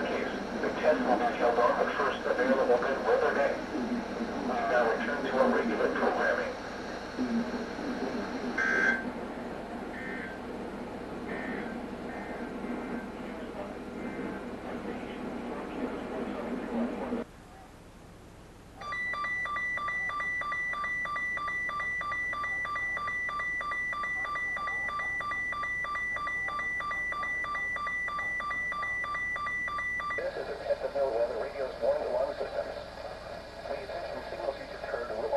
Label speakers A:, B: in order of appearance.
A: case. The test will be held on the first available good weather day. We now return to our regular programming. This is a test of NOAA weather radio's warning alarm systems. Pay attention, signals you just heard will